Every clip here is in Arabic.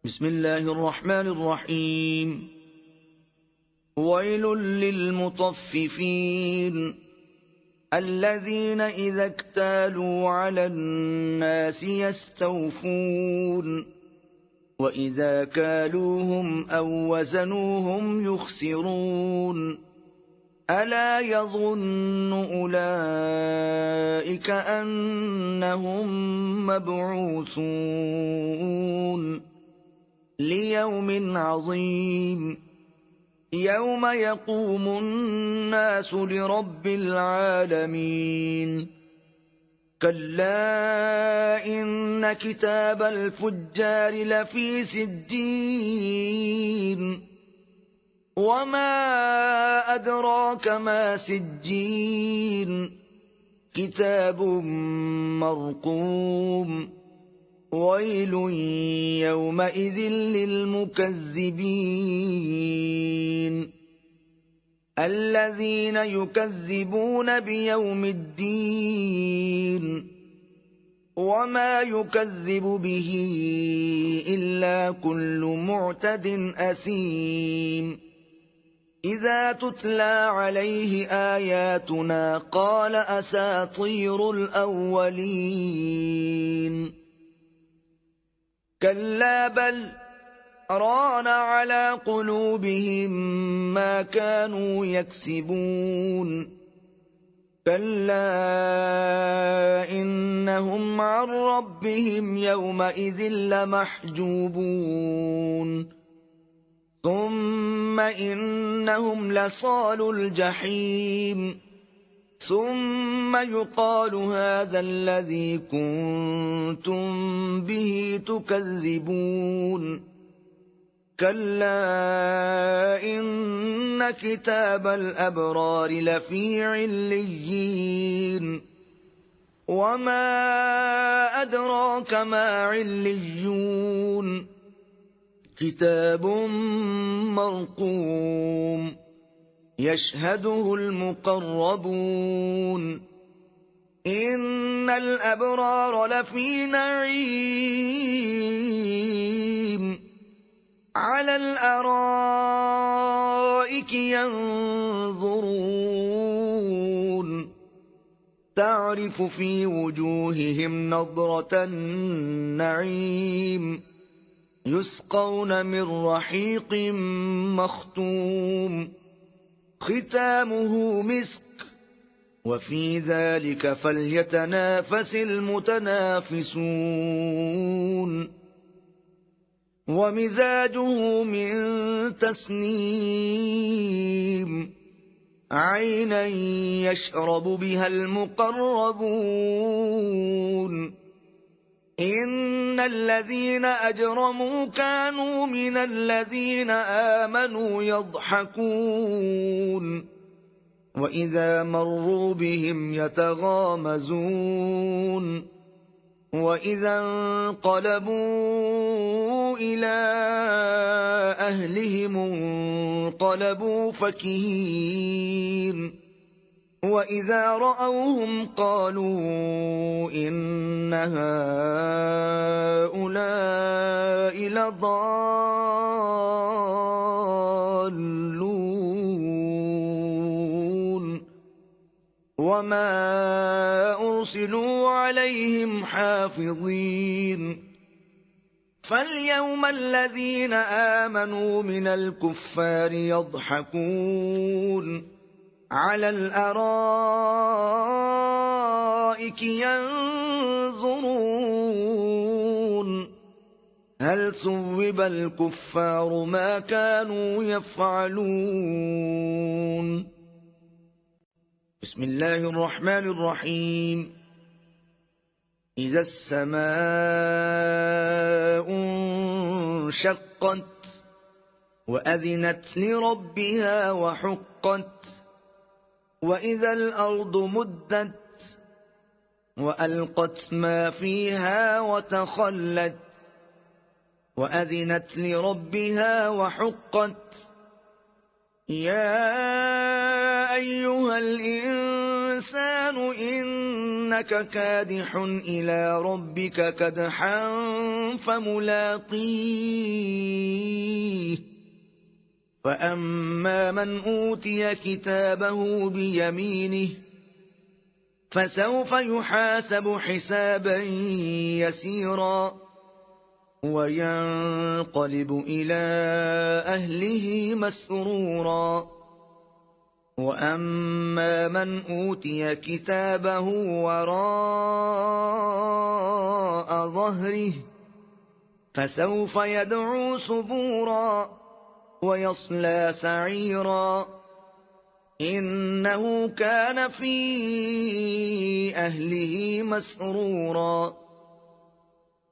بسم الله الرحمن الرحيم. ويل للمطففين الذين إذا اكتالوا على الناس يستوفون وإذا كالوهم أو وزنوهم يخسرون ألا يظن أولئك أنهم مبعوثون ليوم عظيم يوم يقوم الناس لرب العالمين. كلا إن كتاب الفجار لفي سجين وما أدراك ما سجين كتاب مرقوم ويل يومئذ للمكذبين الذين يكذبون بيوم الدين وما يكذب به إلا كل معتد أثيم إذا تتلى عليه آياتنا قال أساطير الأولين كلا بل ران على قلوبهم ما كانوا يكسبون كلا إنهم عن ربهم يومئذ لمحجوبون ثم إنهم لصالوا الجحيم ثم يقال هذا الذي كنتم به تكذبون كلا إن كتاب الأبرار لفي عليين وما أدراك ما عليون كتاب مرقوم يشهده المقربون إن الأبرار لفي نعيم على الأرائك ينظرون تعرف في وجوههم نضرة النعيم يسقون من رحيق مختوم ختامه مسك وفي ذلك فليتنافس المتنافسون ومزاجه من تسنيم عينا يشرب بها المقربون إن الذين أجرموا كانوا من الذين آمنوا يضحكون وإذا مروا بهم يتغامزون وإذا انقلبوا إلى أهلهم انقلبوا فكهين وإذا رأوهم قالوا إن هؤلاء لضالون وما أرسلوا عليهم حافظين فاليوم الذين آمنوا من الكفار يضحكون على الأرائك ينظرون هل ثوب الكفار ما كانوا يفعلون. بسم الله الرحمن الرحيم. إذا السماء انشقت وأذنت لربها وحقت وإذا الأرض مدت وألقت ما فيها وتخلت وأذنت لربها وحقت يا أيها الإنسان إنسان إنك كادح إلى ربك كدحا فملاقيه فأما من أوتي كتابه بيمينه فسوف يحاسب حسابا يسيرا وينقلب إلى أهله مسرورا وأما من أوتي كتابه وراء ظهره فسوف يدعو ثبورا ويصلى سعيرا إنه كان في أهله مسرورا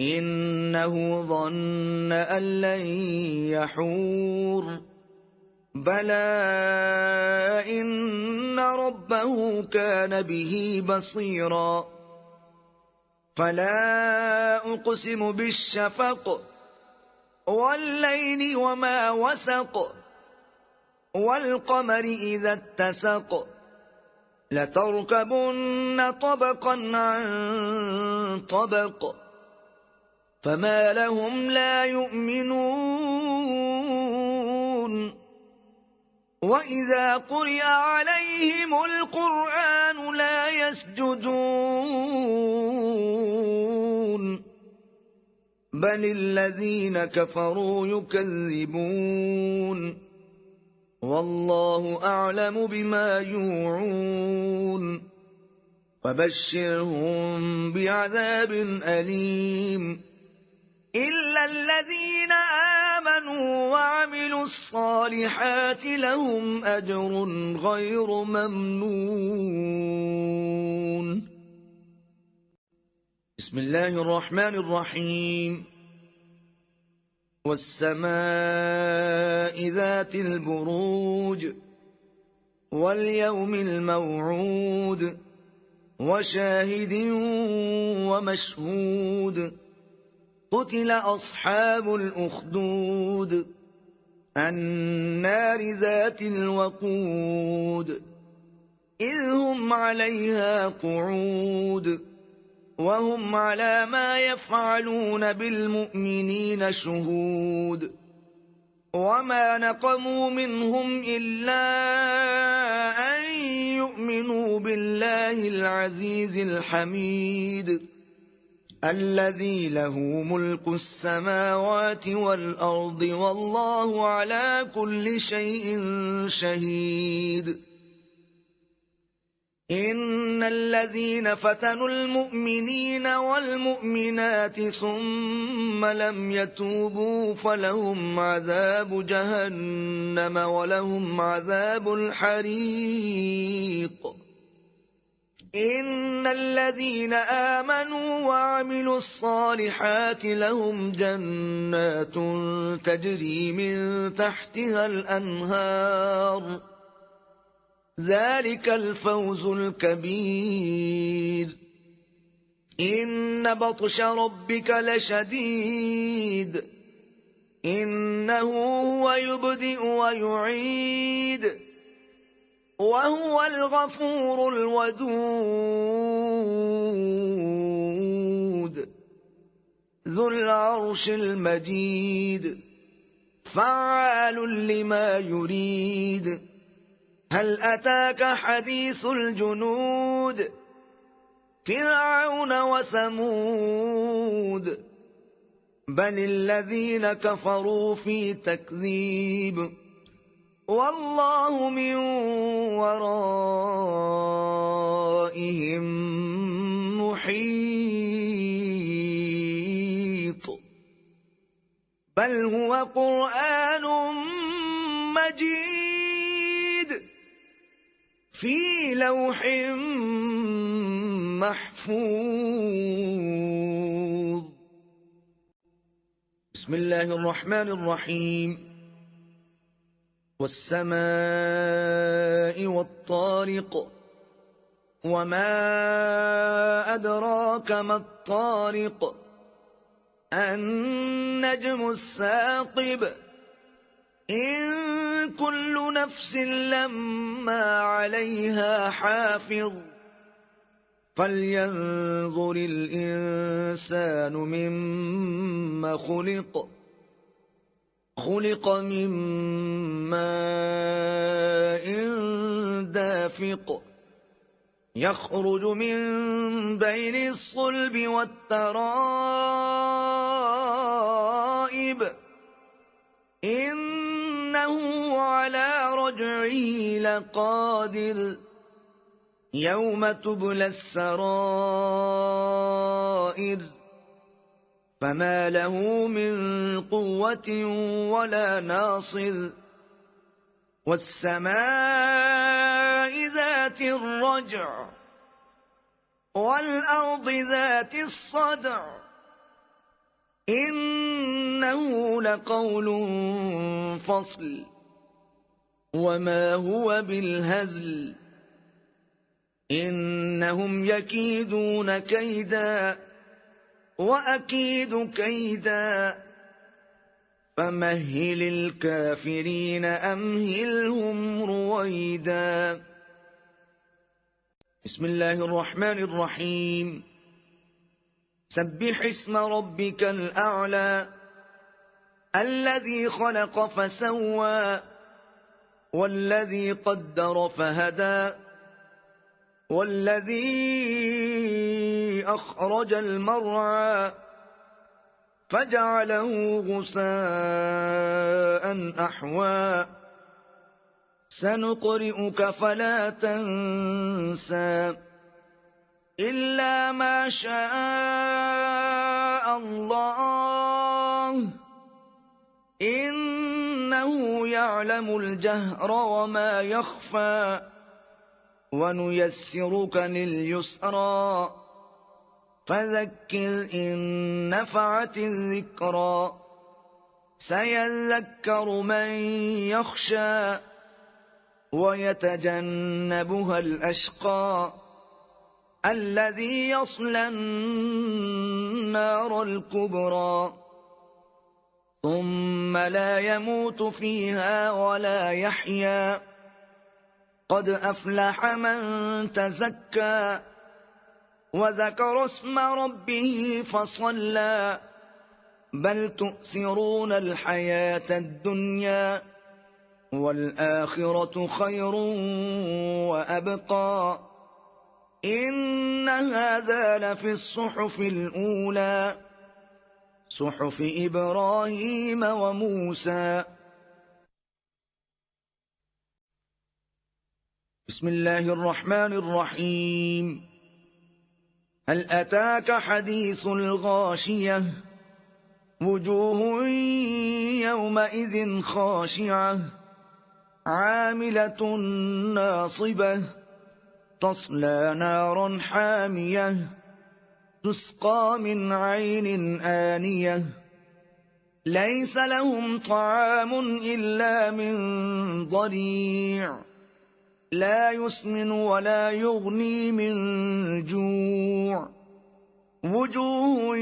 إنه ظن أن لن يحور بلى إن ربه كان به بصيرا فلا أقسم بالشفق والليل وما وسق والقمر إذا اتسق لتركبن طبقا عن طبق فما لهم لا يؤمنون وإذا قرئ عليهم القرآن لا يسجدون بل الذين كفروا يكذبون والله أعلم بما يوعون فبشرهم بعذاب أليم إلا الذين آمنوا وعملوا الصالحات لهم أجر غير ممنون. بسم الله الرحمن الرحيم. والسماء ذات البروج واليوم الموعود وشاهد ومشهود قتل أصحاب الأخدود النار ذات الوقود إذ هم عليها قعود وهم على ما يفعلون بالمؤمنين شهود وما نقموا منهم إلا أن يؤمنوا بالله العزيز الحميد الذي له ملك السماوات والأرض والله على كل شيء شهيد. إن الذين فتنوا المؤمنين والمؤمنات ثم لم يتوبوا فلهم عذاب جهنم ولهم عذاب الحريق. إن الذين آمنوا وعملوا الصالحات لهم جنات تجري من تحتها الأنهار ذلك الفوز الكبير. إن بطش ربك لشديد إنه هو يبدئ ويعيد وهو الغفور الودود ذو العرش المجيد فعال لما يريد. هل أتاك حديث الجنود فرعون وثمود بل الذين كفروا في تكذيب والله من ورائهم محيط. بل هو قرآن مجيد في لوح محفوظ. بسم الله الرحمن الرحيم. والسماء والطارق وما أدراك ما الطارق النجم الثاقب إن كل نفس لما عليها حافظ فلينظر الإنسان مما خلق. خلق من ماء دافق يخرج من بين الصلب والترائب إنه على رجعه لقادر يوم تبلى السرائر فما له من قوة ولا ناصر والسماء ذات الرجع والأرض ذات الصدع إنه لقول فصل وما هو بالهزل إنهم يكيدون كيدا وأكيد كيدا فمهل الكافرين أمهلهم رويدا. بسم الله الرحمن الرحيم. سبح اسم ربك الأعلى الذي خلق فسوى والذي قدر فهدى والذي أخرج المرعى فجعله غثاء أحوى سنقرئك فلا تنسى إلا ما شاء الله إنه يعلم الجهر وما يخفى ونيسرك لليسرى فذكر إن نفعت الذكرى سيذكر من يخشى ويتجنبها الأشقى الذي يصلى النار الكبرى ثم لا يموت فيها ولا يحيا قد أفلح من تزكى وذكر اسم ربه فصلى بل تؤثرون الحياة الدنيا والآخرة خير وأبقى إن هذا لفي الصحف الأولى صحف إبراهيم وموسى. بسم الله الرحمن الرحيم. هل أتاك حديث الغاشية وجوه يومئذ خاشعة عاملة ناصبة تصلى نارا حامية تسقى من عين آنية ليس لهم طعام إلا من ضريع لا يسمن ولا يغني من جوع وجوه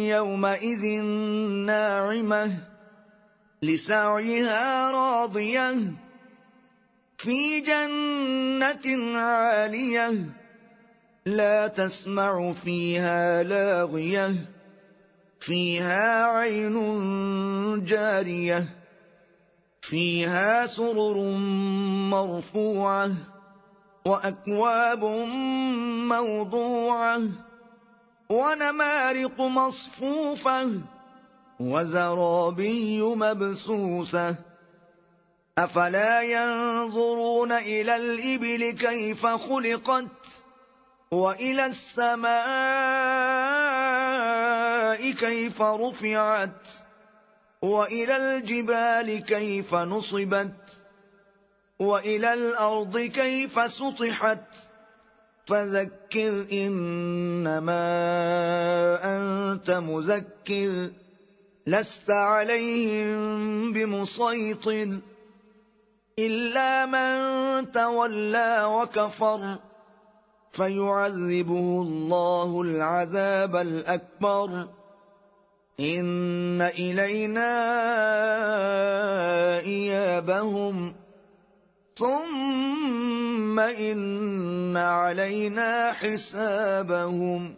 يومئذ ناعمة لسعيها راضية في جنة عالية لا تسمع فيها لاغية فيها عين جارية فيها سرر مرفوعة وأكواب موضوعة ونمارق مصفوفة وزرابي مبثوثة أفلا ينظرون إلى الإبل كيف خلقت وإلى السماء كيف رفعت وإلى الجبال كيف نصبت وإلى الأرض كيف سطحت فذكر إنما أنت مذكر لست عليهم بمسيطر إلا من تولى وكفر فيعذبه الله العذاب الأكبر إن إلينا إيابهم ثم إن علينا حسابهم